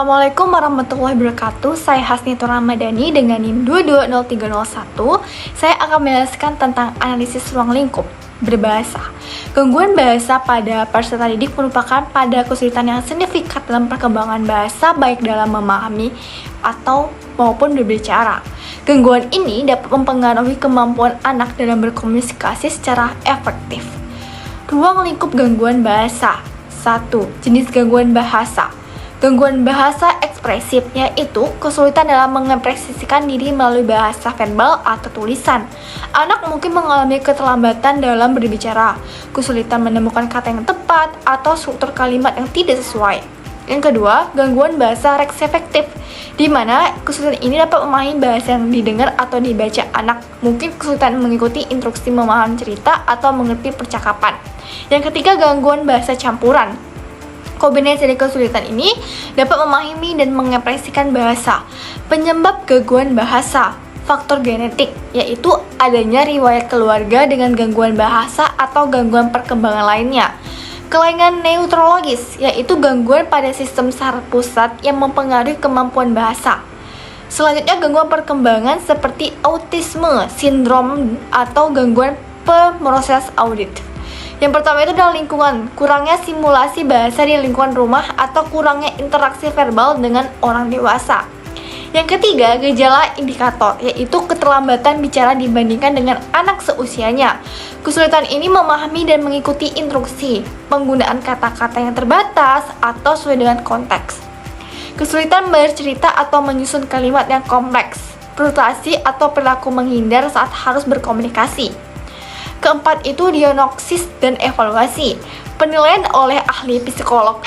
Assalamualaikum warahmatullahi wabarakatuh. Saya Hasnitur Ramadhani dengan NIM 220301. Saya akan menjelaskan tentang analisis ruang lingkup berbahasa. Gangguan bahasa pada peserta didik merupakan pada kesulitan yang signifikan dalam perkembangan bahasa, baik dalam memahami atau maupun berbicara. Gangguan ini dapat mempengaruhi kemampuan anak dalam berkomunikasi secara efektif. Ruang lingkup gangguan bahasa. 1. Jenis gangguan bahasa. Gangguan bahasa ekspresif, yaitu kesulitan dalam mengekspresikan diri melalui bahasa verbal atau tulisan. Anak mungkin mengalami keterlambatan dalam berbicara, kesulitan menemukan kata yang tepat, atau struktur kalimat yang tidak sesuai. Yang kedua, gangguan bahasa refleksif, di mana kesulitan ini dapat memahami bahasa yang didengar atau dibaca anak. Mungkin kesulitan mengikuti instruksi, memahami cerita, atau mengerti percakapan. Yang ketiga, gangguan bahasa campuran. Kombinasi dari kesulitan ini dapat memahami dan mengekspresikan bahasa. Penyebab gangguan bahasa, faktor genetik, yaitu adanya riwayat keluarga dengan gangguan bahasa atau gangguan perkembangan lainnya. Kelainan neurologis, yaitu gangguan pada sistem saraf pusat yang mempengaruhi kemampuan bahasa. Selanjutnya, gangguan perkembangan seperti autisme, sindrom, atau gangguan proses audit. Yang pertama itu adalah lingkungan, kurangnya simulasi bahasa di lingkungan rumah atau kurangnya interaksi verbal dengan orang dewasa. Yang ketiga, gejala indikator, yaitu keterlambatan bicara dibandingkan dengan anak seusianya. Kesulitan ini memahami dan mengikuti instruksi, penggunaan kata-kata yang terbatas atau sesuai dengan konteks. Kesulitan bercerita atau menyusun kalimat yang kompleks, frustasi atau perilaku menghindar saat harus berkomunikasi. Keempat itu diagnosis dan evaluasi. Penilaian oleh ahli psikolog,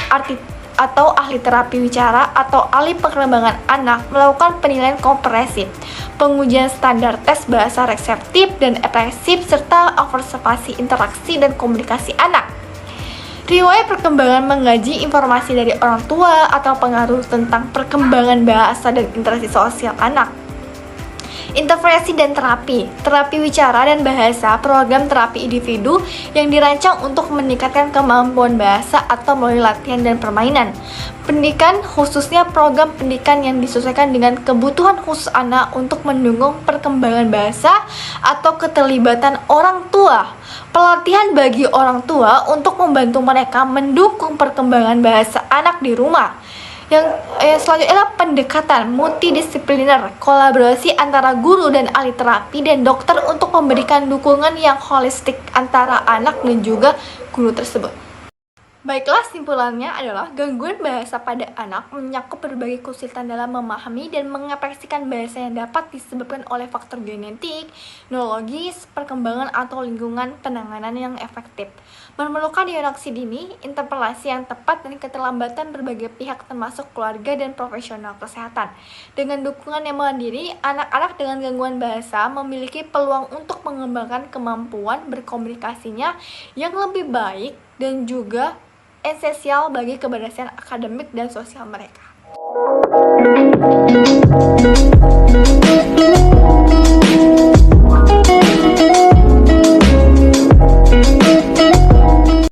atau ahli terapi bicara atau ahli perkembangan anak melakukan penilaian komprehensif, pengujian standar tes bahasa reseptif dan ekspresif, serta observasi interaksi dan komunikasi anak. Riwayat perkembangan mengkaji informasi dari orang tua atau pengaruh tentang perkembangan bahasa dan interaksi sosial anak. Intervensi dan terapi bicara dan bahasa, program terapi individu yang dirancang untuk meningkatkan kemampuan bahasa atau melalui latihan dan permainan. Pendidikan, khususnya program pendidikan yang disesuaikan dengan kebutuhan khusus anak untuk mendukung perkembangan bahasa atau keterlibatan orang tua. Pelatihan bagi orang tua untuk membantu mereka mendukung perkembangan bahasa anak di rumah. Yang selanjutnya adalah pendekatan multidisipliner, kolaborasi antara guru dan ahli terapi dan dokter untuk memberikan dukungan yang holistik antara anak dan juga guru tersebut. Baiklah, simpulannya adalah gangguan bahasa pada anak mencakup berbagai kesulitan dalam memahami dan mengekspresikan bahasa yang dapat disebabkan oleh faktor genetik, neurologis, perkembangan atau lingkungan penanganan yang efektif. Memerlukan diagnosis dini, interpelasi yang tepat, dan keterlambatan berbagai pihak termasuk keluarga dan profesional kesehatan. Dengan dukungan yang mandiri, anak-anak dengan gangguan bahasa memiliki peluang untuk mengembangkan kemampuan berkomunikasinya yang lebih baik dan juga esensial bagi keberhasilan akademik dan sosial mereka.